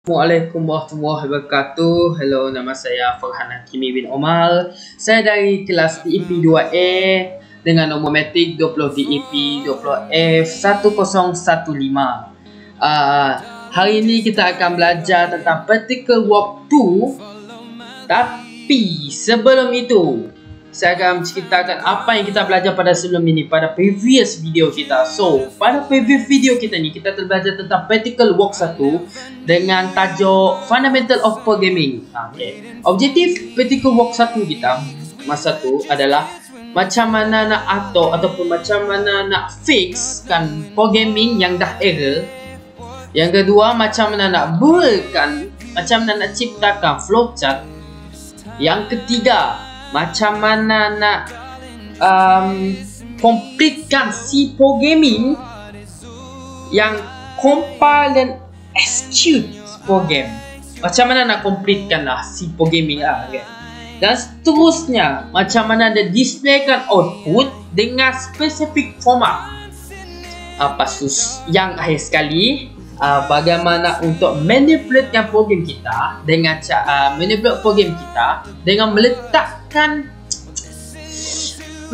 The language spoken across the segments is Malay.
Assalamualaikum warahmatullahi wabarakatuh. Hello, nama saya Farhan Hakimi bin Omar. Saya dari kelas DEP 2A dengan nombor matrik 20 DEP 20F1015. Hari ini kita akan belajar tentang Practical Work 2. Tapi sebelum itu, saya akan menceritakan apa yang kita belajar pada sebelum ini, pada previous video kita. So, pada previous video kita ni, kita telah belajar tentang Practical Work 1 dengan tajuk Fundamental of Programming. Objektif Practical Work 1 kita masa tu adalah macam mana nak atur ataupun macam mana nak fixkan programming yang dah error. Yang kedua, macam mana nak buildkan, macam mana nak ciptakan flowchart. Yang ketiga, macam mana nak completekan C programming yang compile dan execute program. Macam mana nak completekan lah C programming lah, okay? Dan seterusnya, macam mana dia displaykan output dengan specific format. Pasus yang akhir sekali, bagaimana untuk manipulatekan program kita dengan manipulate program kita dengan meletakkan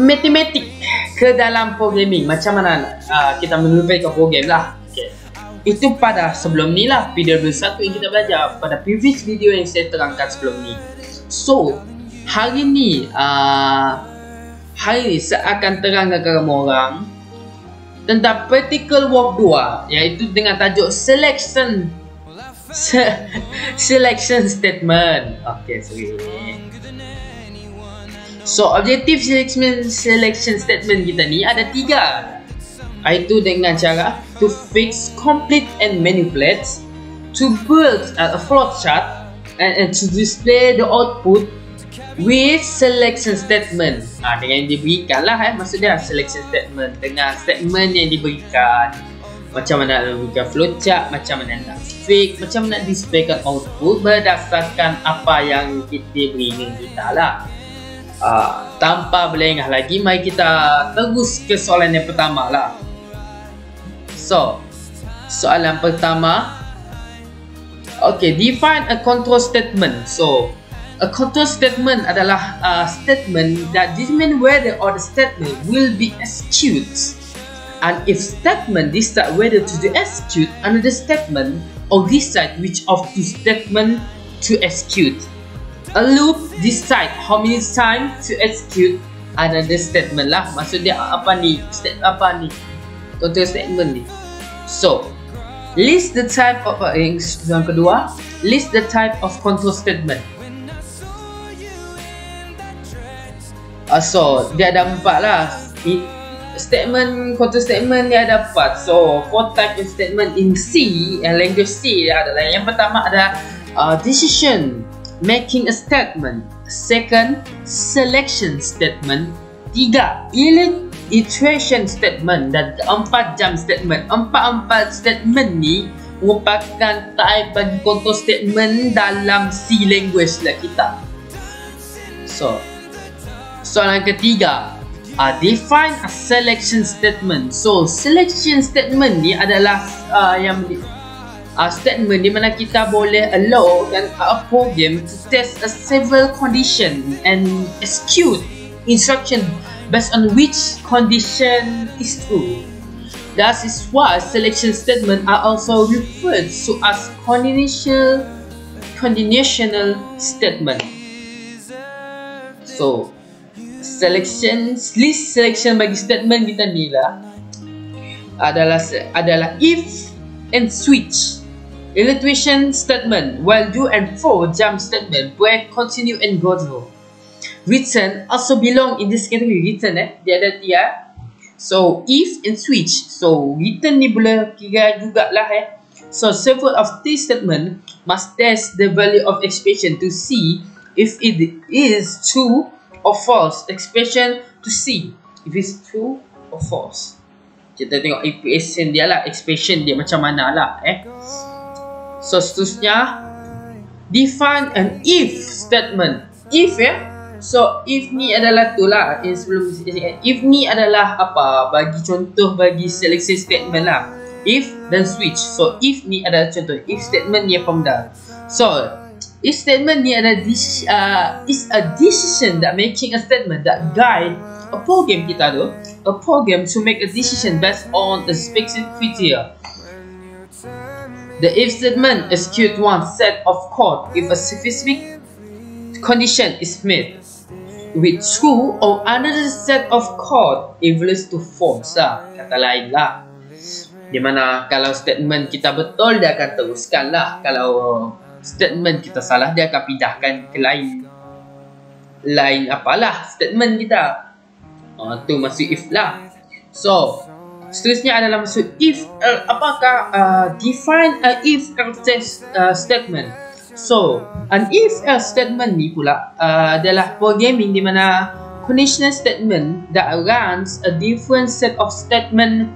matematik ke dalam programming. Macam mana kita manipulatekan program lah. Itu pada sebelum ni lah, PW1 yang kita belajar pada previous video yang saya terangkan sebelum ni. So, hari ni saya akan terangkan kepada orang tentang Practical Work 2, iaitu dengan tajuk Selection Statement. Okay, sorry. So, objektif selection statement kita ni ada 3, iaitu dengan cara to fix, complete and manipulate, to build a flowchart, and to display the output with selection statement. Dengan yang diberikan lah, maksudnya selection statement dengan statement yang diberikan. Macam mana nak berikan flowchart, macam mana nak fix, macam mana nak displaykan output berdasarkan apa yang kita beri dengan kita lah. Tanpa berlengah lagi, mari kita terus ke soalan yang pertama lah. So, soalan pertama, okay, define a control statement. So, a control statement adalah statement that determine whether or the statement will be executed, and if statement decide whether to execute another statement or decide which of two statement to execute. A loop decide how many times to execute another statement lah. Maksudnya apa ni? Control statement ni. So, list the type of yang kedua, list the type of control statement. So, dia ada 4 lah. Statement, control statement dia ada 4. So, 4 type of statement in C, language C adalah, yang pertama ada decision making a statement. Second, selection statement. 3, iteration statement. Dan keempat, jump statement. Empat statement ni merupakan type bagi control statement dalam C language lah kita. So, soalan ketiga, define a selection statement. So, selection statement ni adalah statement di mana kita boleh allow dan a program to test a several condition and execute instruction based on which condition is true. That is why selection statement are also referred to as conditional statement. So, list selection bagi statement kita ni lah adalah if and switch, iteration statement, while do and for, jump statement, break, continue and go through. Return also belong in this category. Return dia ada 3. So, if and switch. So, return ni boleh kira jugalah So, several of these statement must test the value of expression to see if it is true or false. Expression to see if it's true or false. Kita tengok expression dia lah, expression dia macam mana lah So, seterusnya, define an if statement. If So, if ni adalah tu lah, if ni adalah apa, bagi contoh bagi selection statement lah. if dan switch. So if ni adalah contoh if statement ni formula. So if statement ni adalah is a decision that making a statement that guide a program kita tu, a program to make a decision based on a specific criteria. The if statement executes one set of code if a specific condition is met with true or another set of code equals to false lah, kata lain lah. Dimana kalau statement kita betul dia akan teruskan lah, kalau statement kita salah dia akan pindahkan ke lain apalah statement kita. Tu masuk if lah. So seterusnya adalah masuk if. Apakah define a if else statement? So an if else statement ni pula adalah programming di mana conditional statement that runs a different set of statement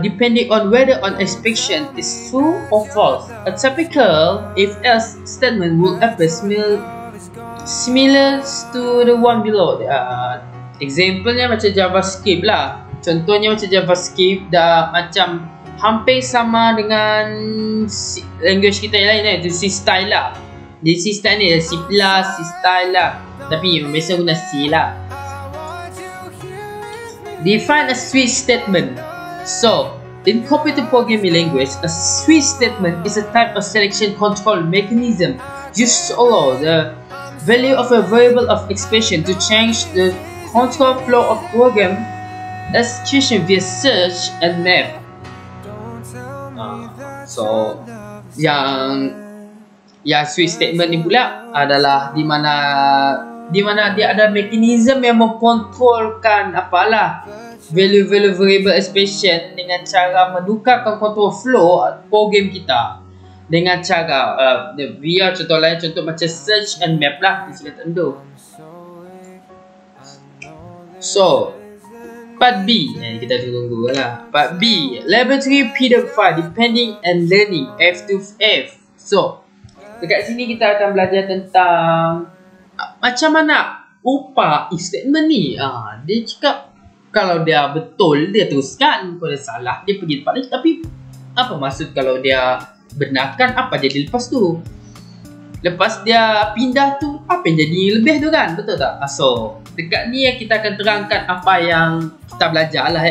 depending on whether an expression is true or false. A typical if else statement will appear similar to the one below. Example-nya macam JavaScript lah. Contohnya macam JavaScript dah macam hampir sama dengan language kita yang lain lah. Itu C style lah. Jadi C style ni C+, C style lah. Tapi biasa guna C lah. Define a switch statement. So in computer programming language, a switch statement is a type of selection control mechanism used to allow the value of a variable of expression to change the control flow of program execution via search and map. So yang switch statement ni pula adalah di mana dia ada mekanisme yang mengkontrolkan apalah value variable expression dengan cara menukarkan control flow program kita dengan cara via contoh lain, contoh macam search and map lah kita tentu. So part B, kita tunggu lah. Part B, laboratory PDF file depending and learning F to F. So dekat sini kita akan belajar tentang macam mana upah if statement ni. Dia cakap kalau dia betul dia teruskan, kalau dia salah dia pergi tempat lain. Tapi apa maksud kalau dia benarkan, apa jadi lepas tu? Lepas dia pindah tu, apa yang jadi lebih tu kan? Betul tak? So dekat ni kita akan terangkan apa yang kita belajar lah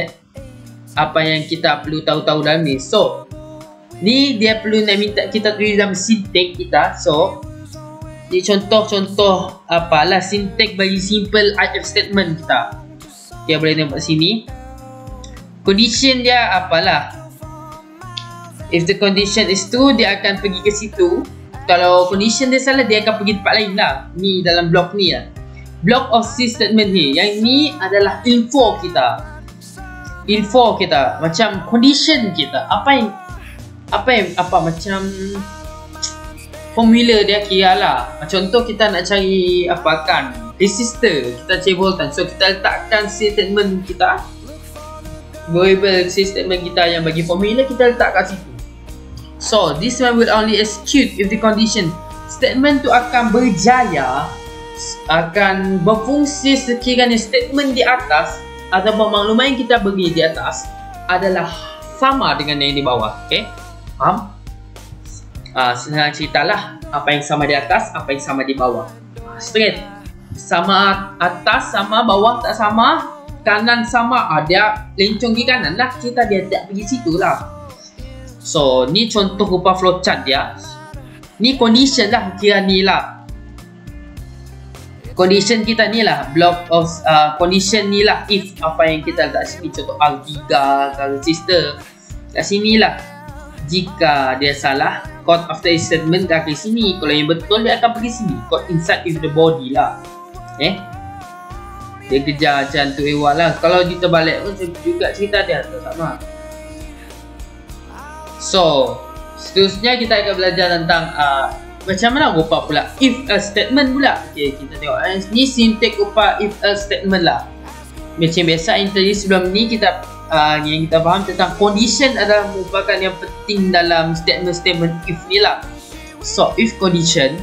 apa yang kita perlu tahu dalam ni. So ni dia perlu nak minta kita tulis dalam sintek kita. So ni contoh-contoh apalah sintek bagi simple if statement kita. Kita boleh nampak sini. Condition dia apalah, if the condition is true dia akan pergi ke situ. Kalau condition dia salah dia akan pergi tempat lain lah. Ni dalam blok ni lah, block of C statement ni. Yang ni adalah info kita, macam condition kita, apa macam formula dia kira lah. Contoh kita nak cari apakan resistor, kita cari voltage. So kita letakkan C statement kita, variable C statement kita yang bagi formula kita letak kat situ. So this one will only execute if the condition statement tu akan berjaya, akan berfungsi sekiranya statement di atas ataupun maklumat yang kita beri di atas adalah sama dengan yang di bawah. Okay, faham? Senang ceritalah, apa yang sama di atas, apa yang sama di bawah. Straight, sama atas sama bawah tak sama, kanan sama, dia lencong ke kanan lah, kita dia tak pergi situ lah. So ni contoh rupa flowchart dia. Ni condition lah, kira ni lah condition kita ni lah, block of condition ni lah, if apa yang kita letak sini. Contoh R3 ke resistor kat sini lah. Jika dia salah, code after statement dia akan sini. Kalau yang betul dia akan pergi sini, code inside if the body lah. Dia kejar macam tu lah. Kalau kita balik pun juga cerita dia sama. So seterusnya kita akan belajar tentang macam mana rupa pula if else statement pula. Okay, kita tengok ni sintek rupa if else statement lah. Macam biasa interview sebelum ni kita yang kita faham tentang condition adalah merupakan yang penting dalam statement if ni lah. So if condition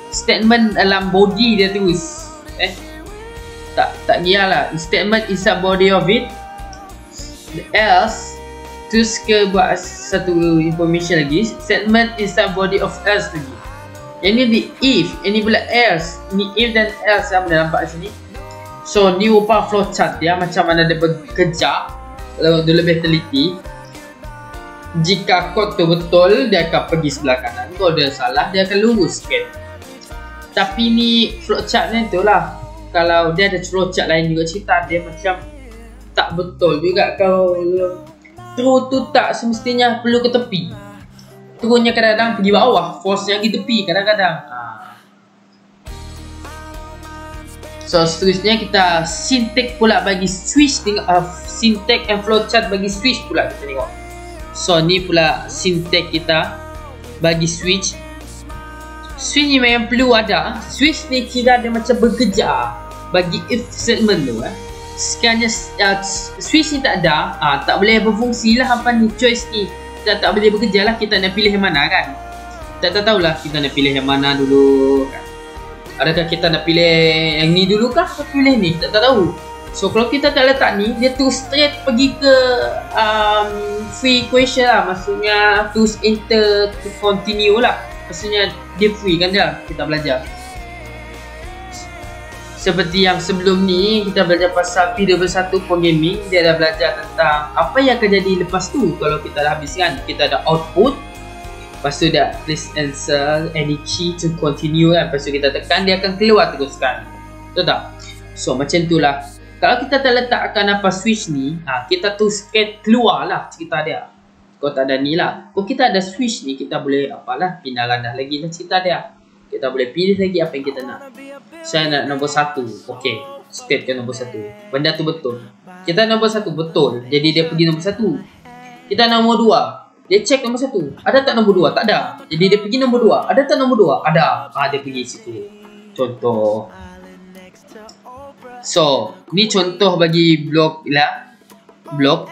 statement dalam body dia tulis tak kira lah, statement is a body of it, else Terus ke buat satu information lagi, statement inside body of else lagi. Yang ni di if, ini pula else. Ni if dan else yang anda nampak sini. So ni rupa flowchart dia, macam mana dia bekerja kalau dia lebih teliti. Jika kod tu betul, dia akan pergi sebelah kanan. Kalau dia salah, dia akan luruskan. Tapi ni flowchart ni tu lah. Kalau dia ada flowchart lain juga cerita, dia macam tak betul juga. Kalau true tu tak semestinya perlu ke tepi. Turunnya kadang-kadang pergi bawah, force yang pergi tepi kadang-kadang. So seterusnya kita syntax pula bagi switch, syntax and flowchart bagi switch pula kita tengok. So ni pula syntax kita bagi switch. Switch ni memang perlu ada. Switch ni kira dia macam bekerja bagi if statement tu. Sekiranya switch ni tak ada, tak boleh berfungsi lah apa ni choice ni. Kita tak boleh bekerja lah, kita nak pilih yang mana kan. Kita tak tahulah kita nak pilih yang mana dulu kan. Adakah kita nak pilih yang ni dulu kah atau pilih ni, kita tak tahu. So kalau kita tak letak ni, dia tu straight pergi ke free question lah. Maksudnya terus enter to continue lah. Maksudnya dia free kan dia, kita belajar. Seperti yang sebelum ni kita belajar pasal P21 programming, dia dah belajar tentang apa yang akan jadi lepas tu. Kalau kita dah habiskan, kita ada output, lepas tu dia please answer any key to continue kan. Lepas tu kita tekan, dia akan keluar teruskan. Betul tak? So macam tu lah. Kalau kita tak letakkan apa switch ni, kita tu straight keluar lah cerita dia. Kalau tak ada ni lah. Kalau kita ada switch ni, kita boleh apalah, pindah randah lagi lah cerita dia. Kita boleh pilih lagi apa yang kita nak. Saya nak nombor 1. Okey, straight ke nombor 1. Benda tu betul. Kita nombor 1 betul, jadi dia pergi nombor 1. Kita nombor 2, dia check nombor 1. Ada tak nombor 2? Tak ada. Jadi dia pergi nombor 2. Ada tak nombor 2? Ada. Dia pergi situ. Contoh. So, ni contoh bagi blok lah. Blok.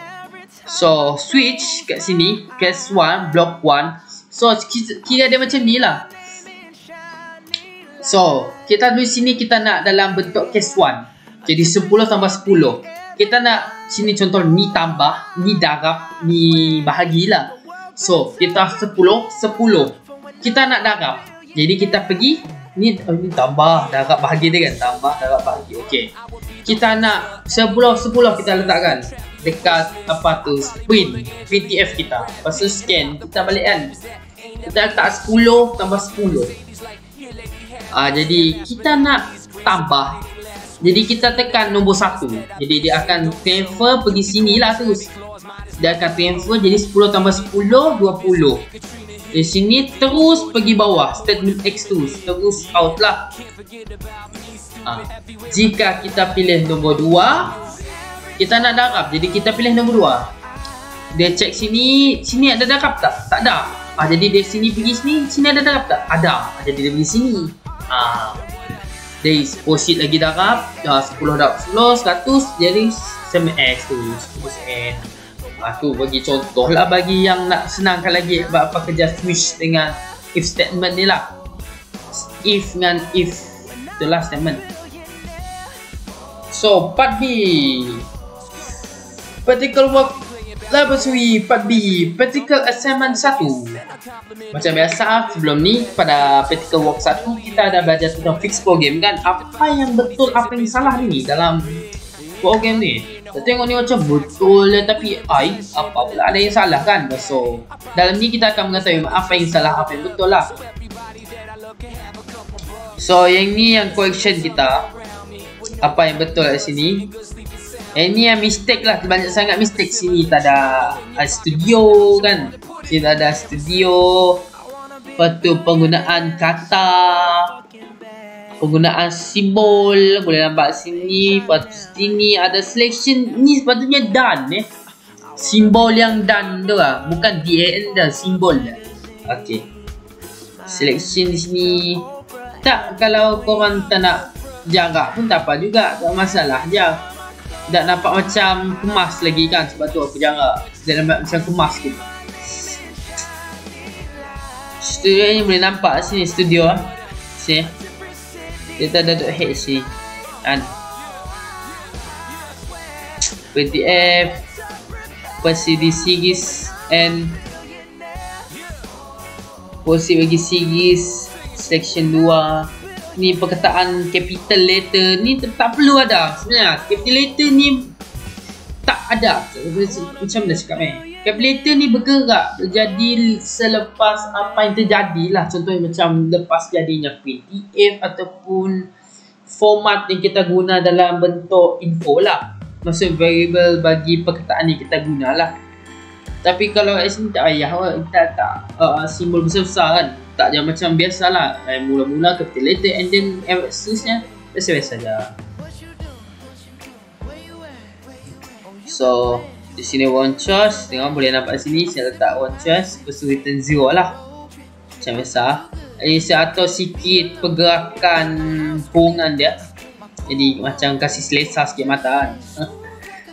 So, switch kat sini, case 1, block 1. So, kira dia macam ni lah. So, kita di sini kita nak dalam bentuk case 1. Jadi 10 tambah 10. Kita nak sini contoh ni tambah, ni darab, ni bahagilah. So, kita 10, 10. Kita nak darab. Jadi kita pergi ni tambah darab bahagi dia kan, tambah darab bahagi. Okey. Kita nak 10 10 kita letakkan dekat apa tu printf kita. Lepas tu scan, kita balik kan. Kita letak 10 tambah 10. Jadi kita nak tambah. Jadi kita tekan nombor 1. Jadi dia akan transfer pergi sini lah terus. Dia akan transfer jadi 10 tambah 10 20. Di sini terus pergi bawah. Statement X terus out lah. Jika kita pilih nombor 2, kita nak darab. Jadi kita pilih nombor 2. Dia cek sini, sini ada darab tak? Tak ada. Jadi dia sini pergi sini, sini ada darab tak? Ada. Jadi dia pergi sini. Dia proceed lagi darab. 10 darab 10, 100. Jadi statement X tu 10%. Tu bagi contoh lah bagi yang nak senangkan lagi apa kerja switch dengan if statement ni lah. If dengan if, itulah statement. So part B, practical work laboratory. Part B, practical assignment 1. Macam biasa sebelum ni pada practical work 1 kita ada belajar tentang fix program kan. Apa yang betul, apa yang salah ni dalam program ni. Kita tengok ni macam betul lah, tapi apa pula ada yang salah kan. So dalam ni kita akan mengetahui apa yang salah, apa yang betul lah. So yang ni yang correction kita, apa yang betul kat sini. Ini yang mistake lah, banyak sangat mistake. Sini tak ada studio kan. Sini tak ada studio. Lepas tu penggunaan kata, penggunaan simbol boleh nampak sini. Lepas sini ada selection. Ni sepatutnya done simbol yang done tu lah, bukan DAN dah, simbol dah. Okay, selection di sini. Tak, kalau korang tak nak jarak pun tak apa juga, tak masalah je. Tak nampak macam kemas lagi kan, sebab tu aku jarak. Dia nampak macam kemas gitu. Studio ni boleh nampak sini studio sini. Kita ada .h sini kan. PDF Proceed series and proceed bagi series section 2. Ni perkataan capital letter ni tak perlu ada sebenarnya. Capital letter ni tak ada. Macam mana cakap capital letter ni bergerak berjadi selepas apa yang terjadi lah. Contohnya macam lepas jadinya PDF ataupun format yang kita guna dalam bentuk info lah. Maksud variable bagi perkataan yang kita guna lah. Tapi kalau kat sini tak payah kita tak simbol besar-besar kan. Tak je macam biasa lah. Mula-mula capital letter and then seterusnya biasa-biasa je. So di sini one choice, tengok boleh nampak sini saya letak one choice, lepas tu return 0 lah macam biasa. Jadi saya atur sikit pergerakan kurungan dia, jadi macam kasih selesa sikit mata kan.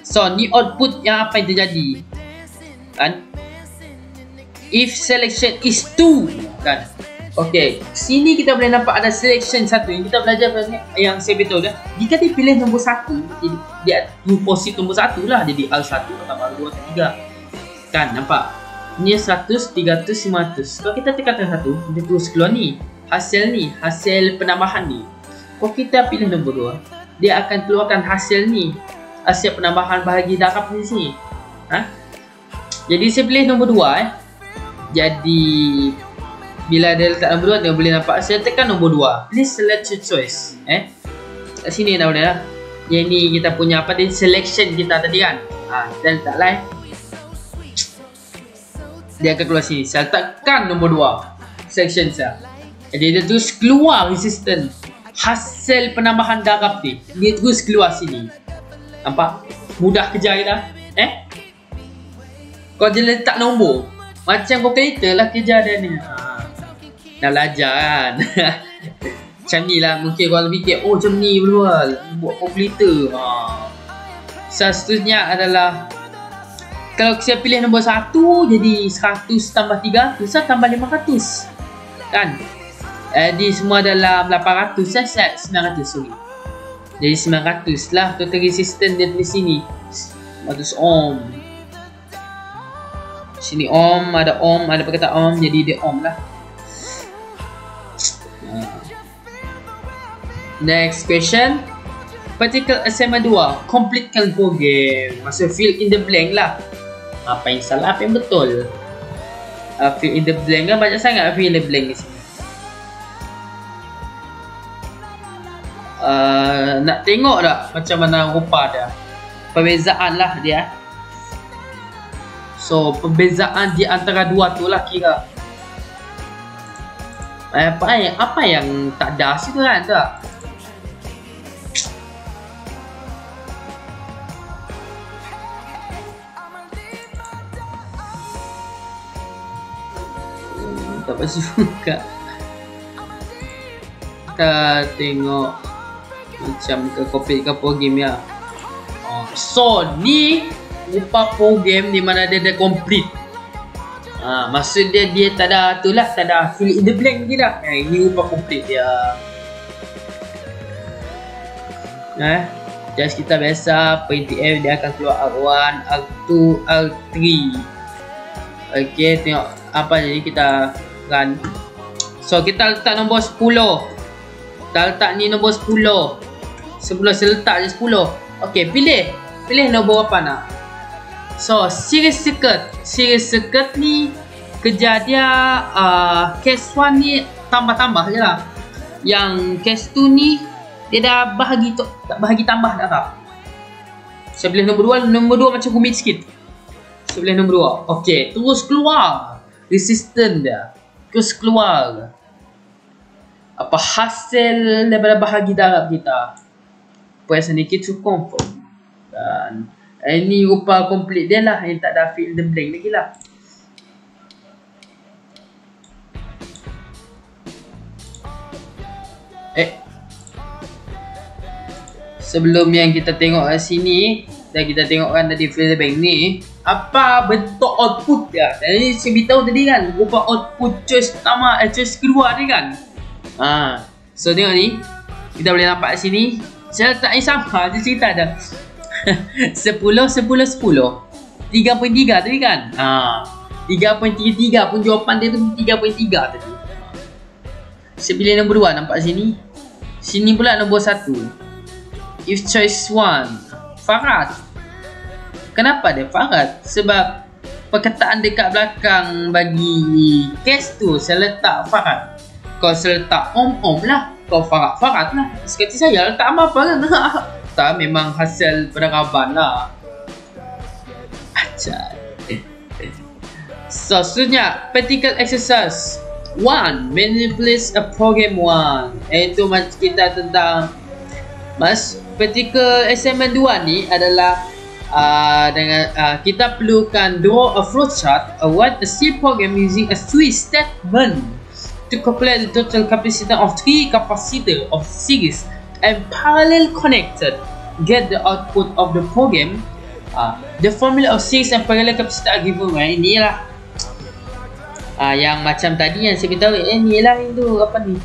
So ni output yang apa yang terjadi kan, if selection is 2 kan. Ok, sini kita boleh nampak ada selection 1 yang kita belajar yang saya beritahu dah. Jika dia pilih nombor 1, dia deposit nombor 1 lah. Jadi R1 tambah R2 3 kan, nampak? Ni 100, 300, 500. Kalau kita tekan 1, dia terus keluar ni hasil ni, hasil penambahan ni. Kalau kita pilih nombor 2, dia akan keluarkan hasil ni, hasil penambahan bahagi darab ni sini. Jadi saya pilih nombor 2 Jadi bila dia letak nombor 2, dia boleh nampak saya tekan nombor 2. Please select your choice. Kat sini dah boleh lah. Yang ni kita punya apa dia, selection kita tadi kan. Dan letak live, dia akan keluar sini. Saya tekan nombor 2 selection saya. Jadi dia terus keluar resistant, hasil penambahan darab ni. Dia terus keluar sini. Nampak? Mudah kerja kita. Kau je letak nombor, macam calculator lah kerja dia ni. Dah belajar kan. Macam ni lah. Mungkin korang fikir, oh macam ni boleh buat calculator. Seterusnya adalah, kalau saya pilih nombor 1, jadi 100 tambah 300 tambah 500 kan. Jadi semua dalam 800 set 900 sorry. Jadi 900 lah total resistance dia tulis sini, 100 ohm. Sini ohm, ada perkataan ohm, jadi dia ohm lah. Next question, particle assignment 2, completekan program. Maksud fill in the blank lah. Apa yang salah, apa yang betul. Fill in the blank kan banyak sangat fill in the blank di sini. Nak tengok tak macam mana rupa dia, perbezaan lah dia. So perbezaan di antara dua tu lah kira. Apa yang tak ada situ kan tak? Tak pasti buka. Kita tengok macam ke copy ke program ya. So ni rupa program di mana dia dah complete. Maksud dia tak ada tu lah, tak ada fill in the blank je dah. Ini rupa complete dia. Just kita biasa printf dia akan keluar R1, R2, R3. Okay, tengok apa jadi kita run. So kita letak nombor 10. Kita letak ni nombor 10. Sebelum saya letak je 10. Okay, pilih nombor apa nak. So series circuit ni kerja dia case 1 ni tambah-tambah je lah. Yang case 2 ni dia dah tak bahagi tambah dah. Saya pilih nombor 2 macam rumit sikit. Saya pilih nombor 2. Okay, terus keluar resistance dia, terus keluar apa hasil daripada bahagi darab kita. Press sedikit to confirm. Dan ini rupa complete dia lah, yang tak ada fill the blank lagi lah. Sebelum yang kita tengok kat sini, dan kita tengokkan tadi fill the blank ni, apa bentuk output dia. Jadi saya beritahu tadi kan, rupa output choice pertama, choice kedua ni kan. So tengok ni, kita boleh nampak kat sini. Saya letak ni sama, dia cerita dah 10, 10, 10. 3.3 tadi kan. 3.33 pun jawapan dia tu 3.3 tadi. Saya pilih nombor 2, nampak sini. Sini pula nombor 1. If choice 1 Farad. Kenapa dia Farad? Sebab perkataan dekat belakang bagi case tu saya letak Farad. Kalau saya letak om lah, kalau Farad lah. Sekali saya letak apa kan? Tak, memang hasil peneraban lah. Ajar. So, seterusnya practical exercise 1. Manipulate a program 1. Iaitu kita tentang practical assignment 2 ni adalah kita perlukan draw a flowchart write a C program using a switch statement to calculate the total capacity of 3 capacitor of series and parallel connected. Get the output of the program. The formula of series and parallel capacitor are given. Inilah yang macam tadi yang saya beritahu. Inilah itu apa ni,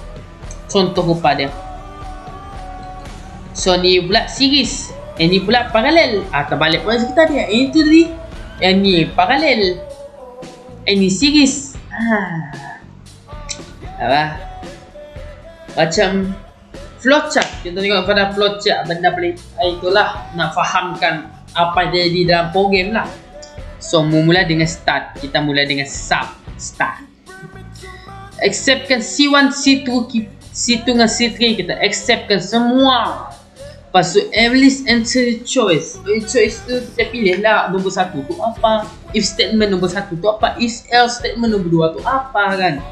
contoh rupa dia. So ni pula series, ini pula paralel. Terbalik pula kita dia. Itu tadi. Yang ni paralel, ini series. Macam flowchart. Kita tengok pada flowchart benda pelik. Itulah nak fahamkan apa jadi dalam program lah. So mula dengan start. Kita mula dengan start. Acceptkan C1, C2, C2 dengan C3. Kita acceptkan semua. Lepas tu list answer choice. Choice tu kita pilih lah nombor 1 tu apa. If statement nombor 1 tu apa. If else statement nombor 2 tu apa kan.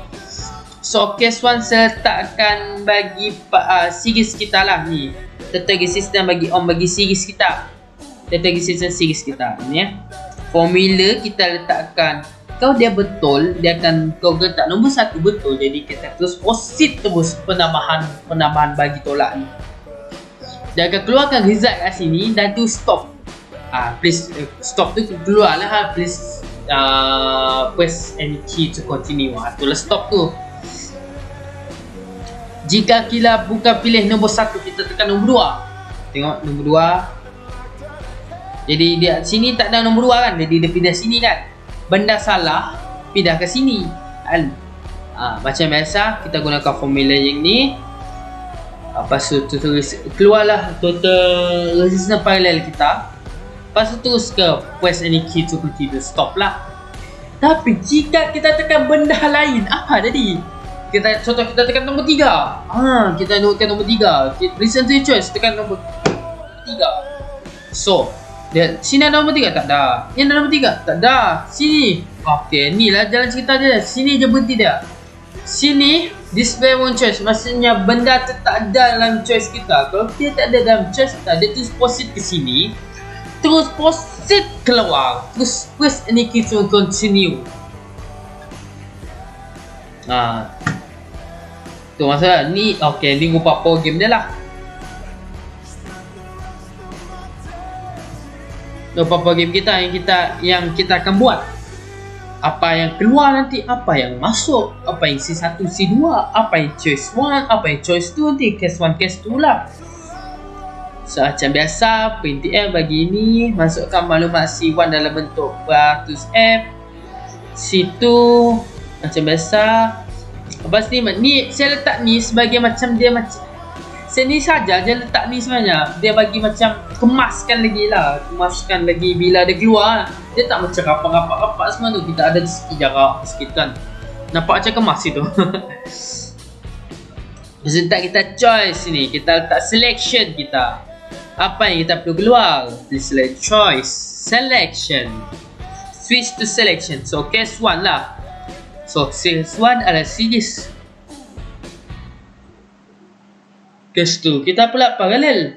So case 1 saya letakkan bagi series kita lah ni. Strategi sistem bagi bagi series kita. Strategi sistem series kita ni ya. Formula kita letakkan. Kalau dia betul, dia akan kau letak nombor 1 betul. Jadi kita terus proceed terus penambahan bagi tolak ni. Dia akan keluarkan result kat sini dan tu stop. Please stop tu keluar lah. Please press any key to continue. Itulah stop tu. Jika kita bukan pilih nombor 1, kita tekan nombor 2. Tengok nombor 2. Jadi dia sini tak ada nombor 2 kan. Jadi dia pindah sini kan. Benda salah pindah ke sini kan. Macam biasa kita gunakan formula yang ni. Lepas tu tulis keluarlah total resistance parallel kita. Lepas tu terus ke press any key to continue, stop lah. Tapi jika kita tekan benda lain, apa jadi? Contoh kita tekan nombor 3. Kita tekan nombor 3. Listen to your choice, tekan nombor 3. So sini ada nombor 3? Tak ada. Ini ada nombor 3? Tak ada. Sini. Okey, ni lah jalan cerita dia. Sini je berhenti dia. Sini display one choice. Maksudnya benda tu tak ada dalam choice kita. Kalau dia tak ada dalam choice kita, dia terus proceed ke sini. Terus proceed keluar. Terus press any key to continue. Tu masalah. Ni okey, ni rupa program dia lah. Rupa program kita yang kita akan buat. Apa yang keluar nanti, apa yang masuk, apa yang C1, C2, apa yang choice 1, apa yang choice 2 nanti, case 1, case 2 lah. So macam biasa, printf bagi ini, masukkan maklumat C1 dalam bentuk beratus F, C2 macam biasa. Lepas ni saya letak ni sebagai macam dia macam sini saja dia letak ni sebenarnya. Dia bagi macam kemaskan lagi lah. Kemaskan lagi bila dia keluar. Dia tak macam rapat-rapat semua tu. Kita ada sikit jarak sikit kan. Nampak macam kemas itu. Letak kita choice ni. Kita letak selection kita. Apa yang kita perlu keluar? Please select choice. Selection. Switch to selection. So case 1 lah. So case 1 adalah series. Case 2 kita pula paralel.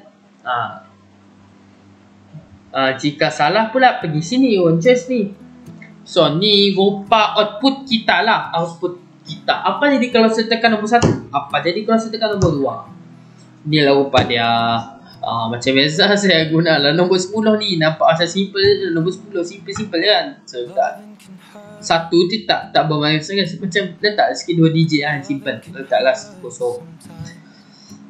Jika salah pula pergi sini one choice ni. So ni rupa output kita lah. Output kita. Apa jadi kalau saya tekan nombor 1? Apa jadi kalau saya tekan nombor 2? Ni lah rupa dia. Macam biasa saya guna lah nombor 10 ni. Nampak asal simple. Nombor 10 simple kan. So tak satu tu tak bermain sangat. Macam letak sikit 2 digit kan. Simple. Letaklah 10.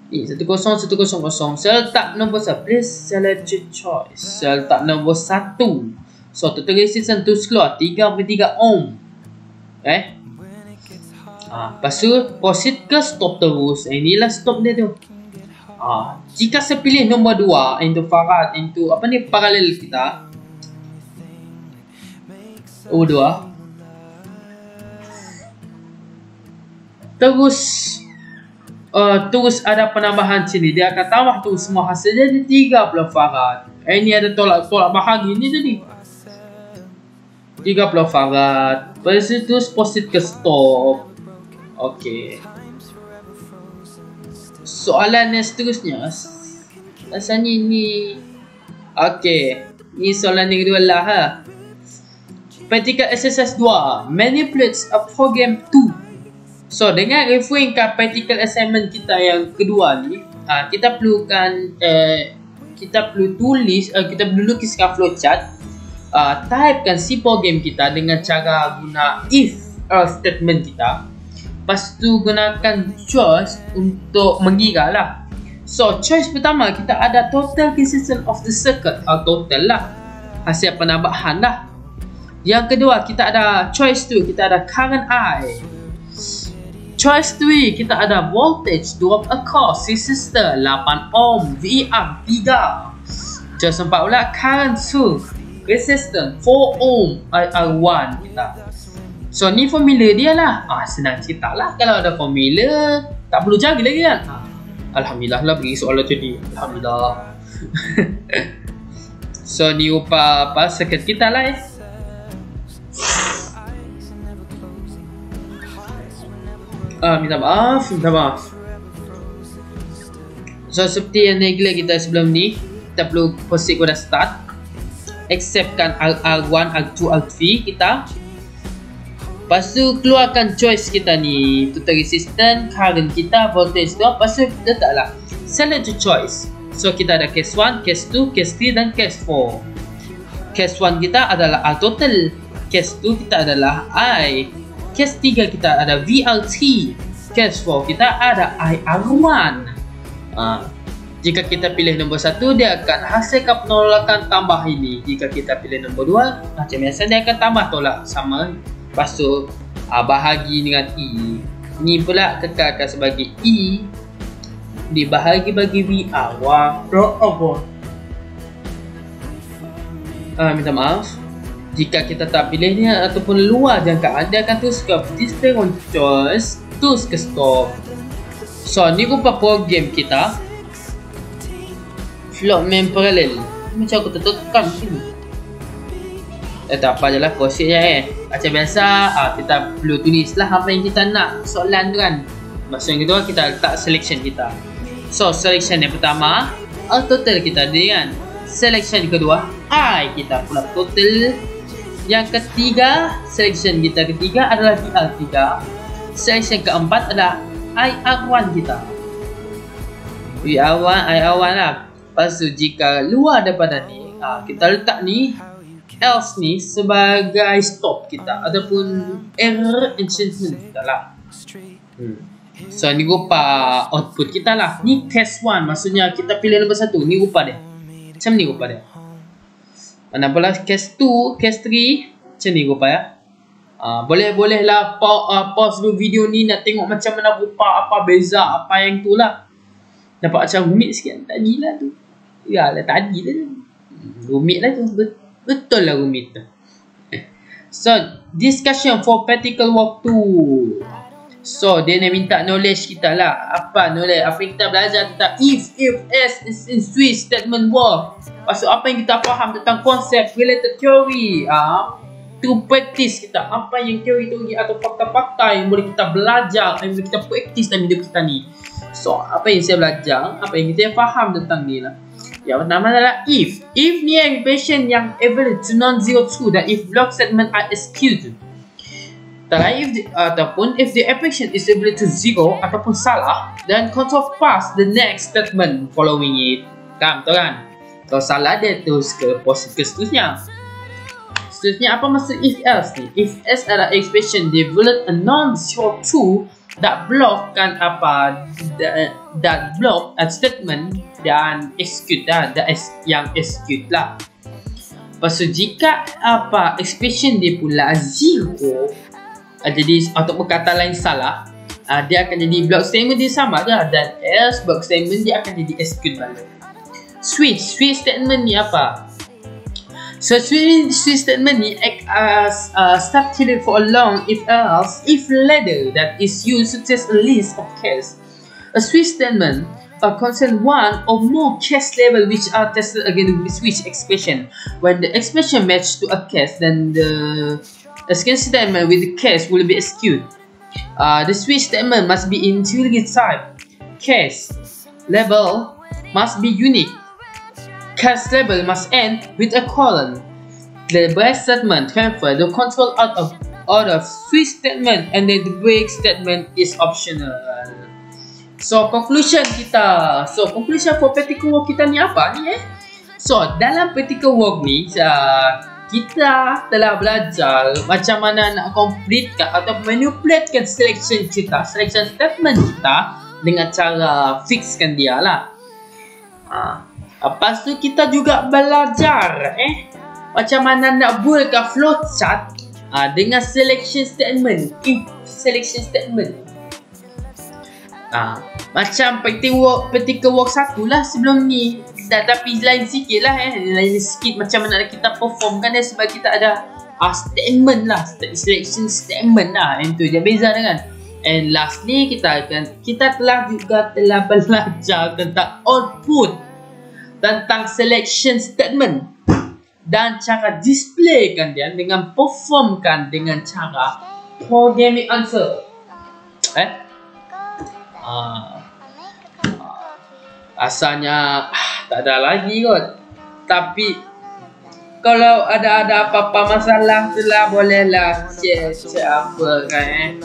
1010. Saya letak nombor 1. Please select choice. Saya letak nombor 1. So total resistance terus keluar 3.3 ohm. Lepas tu proceed ke stop terus. Inilah stop dia tu. Jika saya pilih nombor 2 into farad into apa ni paralel kita. O2. Terus ada penambahan sini. Dia akan tambah tu semua hasilnya di 30 farad. Ini ada tolak bahagi ni tadi. 30 farad. Lepas itu proceed ke stop. Okey. Soalan yang seterusnya. Rasanya ni. Okey. Ni soalan yang kedua lah. Practical exercise 2. Manipulates a program 2. So dengan referring ke practical assignment kita yang kedua ni, kita perlu lukiskan flowchart, typekan si program kita dengan cara guna if else statement kita. Lepas tu gunakan choice untuk mengira lah. So choice pertama kita ada total resistance of the circuit, total lah, hasil penambahan lah. Yang kedua kita ada choice 2, kita ada current I. Choice 3, kita ada voltage drop across resistor 8 ohm, VR 3. Choice 4 pula current source, resistance 4 ohm, IR1 kita. So ni formula dia lah. Senang cerita lah. Kalau ada formula, tak perlu cari lagi kan. Alhamdulillah lah bagi soalan tadi. Alhamdulillah. So ni rupa apa circuit kita lah minta maaf. So seperti yang regular kita sebelum ni, kita perlu proceed kepada start. Acceptkan R1, R2, R3 kita. Lepas tu keluarkan choice kita ni, total resistance, current kita, voltage drop. Lepas tu letaklah select to choice. So kita ada case 1, case 2, case 3 dan case 4. Case 1 kita adalah R total, case 2 kita adalah I, case 3 kita ada VRT, case 4 kita ada IR1. Jika kita pilih nombor 1, dia akan hasilkan penolakan tambah ini. Jika kita pilih nombor 2, macam biasa dia akan tambah tolak sama. Lepas tu bahagi dengan E. Ni pula kekalkan sebagai E dibahagi bagi VR. Wah, minta maaf. Jika kita tak pilihnya ataupun luar jangkaan, dia akan terus ke display on choice, terus ke stop. So ni rupa program kita. Float main parallel. Macam aku tekan sini. Tak apa je lah, proceed je Macam biasa, kita perlu tulislah apa yang kita nak soalan tu kan. Maksud yang kedua, kita letak selection kita. So selection yang pertama, total kita ni kan. Selection kedua, I kita pula total. Yang ketiga, selection kita ketiga adalah VR3. Selection keempat adalah IR1 kita. VR1, IR1 lah. Lepas tu jika luar daripada ni, kita letak ni else ni sebagai stop kita ataupun error enchantment kita lah. So ni rupa output kita lah. Ni case 1, maksudnya kita pilih nombor 1. Ni rupa dia. Macam ni rupa dia. Mana pula case 2, case 3 macam ni rupa ya. Boleh lah pause dulu video ni nak tengok macam mana rupa, apa beza, apa yang tu lah. Nampak macam rumit sikit tadi lah tu. Ya lah tadi lah tu. Rumit lah tu. Betul lah rumit tu. So discussion for practical work 2. So dia nak minta knowledge kita lah. Apa knowledge? Apa yang kita belajar tentang if else in switch statement work. Maksud apa yang kita faham tentang konsep related theory. To practice kita. Apa yang teori-teori atau fakta-fakta yang boleh kita belajar, yang boleh kita practice dalam hidup kita ni. So apa yang saya belajar, apa yang kita faham tentang ni lah. Yang pertama adalah if. If ni expression yang evaluate to non-zero true dan if block statement are executed. Ataupun if the expression is evaluate to zero ataupun salah, then control pass the next statement following it. Betul kan? Kalau salah dia terus ke proses ke seterusnya. Seterusnya apa maksud if else ni? If else adalah expression develop a non-zero true that block kan apa that block a statement dan execute dah yang execute lah. Lepas tu jika expression dia pula 0, jadi ataupun kata lain salah, dia akan jadi block statement dia sama je, dan else block statement dia akan jadi execute balik. Switch statement ni apa? So switch statement ni act as substitute for a long if else if ladder that is used to test a list of case. A switch statement contain one or more case level which are tested against the switch expression. When the expression match to a case, then the execution statement with the case will be executed. The switch statement must be integer type. Case level must be unique. Case level must end with a colon. The break statement transfer the control out of switch statement, and then the break statement is optional. So conclusion for practical work kita ni apa ni So dalam practical work ni kita telah belajar macam mana nak completekan atau manipulatekan selection statement kita dengan cara fixkan dia lah. Lepas tu kita juga belajar macam mana nak buatkan flowchart dengan selection statement, if selection statement. Macam practical work 1 lah sebelum ni, tapi lain sikit lah lain sikit macam mana kita performkan dia, sebab kita ada statement lah, selection statement lah, yang tu je beza dengan. And last ni kita telah belajar tentang output, tentang selection statement dan cara displaykan dia dengan performkan dengan cara programming answer. Asalnya tak ada lagi kot, tapi kalau ada apa-apa masalah tu lah bolehlah share apa kan.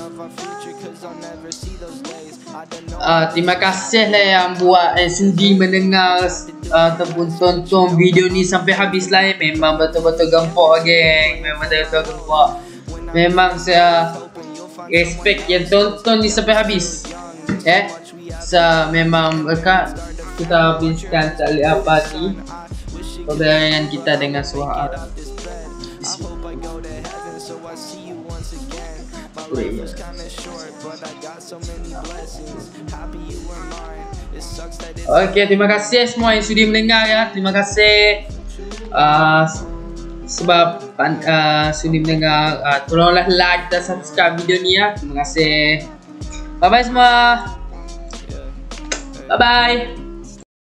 Terima kasih lah yang buat sudi mendengar ataupun tonton video ni sampai habis lah. Memang betul-betul gempak geng, memang betul-betul gempak. Memang saya respect yang tonton ni sampai habis. Memang kita habiskan tali apa ni pembelajaran kita dengan surah Arab. Okay, terima kasih semua yang sudi mendengar ya. Terima kasih sebab sudi mendengar. Tolonglah like dan subscribe video ni ya. Terima kasih. Bye bye semua. Bye bye.